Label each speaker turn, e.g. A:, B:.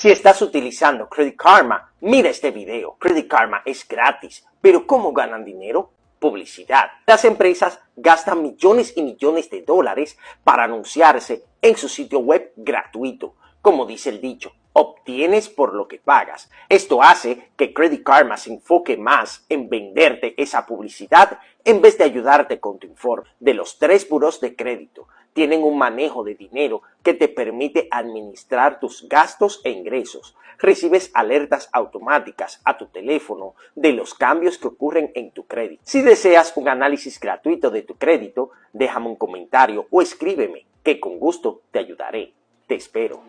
A: Si estás utilizando Credit Karma, mira este video. Credit Karma es gratis, pero ¿cómo ganan dinero? Publicidad. Las empresas gastan millones y millones de dólares para anunciarse en su sitio web gratuito. Como dice el dicho, obtienes por lo que pagas. Esto hace que Credit Karma se enfoque más en venderte esa publicidad en vez de ayudarte con tu informe. De los 3 buros de crédito, tienen un manejo de dinero que te permite administrar tus gastos e ingresos. Recibes alertas automáticas a tu teléfono de los cambios que ocurren en tu crédito. Si deseas un análisis gratuito de tu crédito, déjame un comentario o escríbeme, que con gusto te ayudaré. Te espero.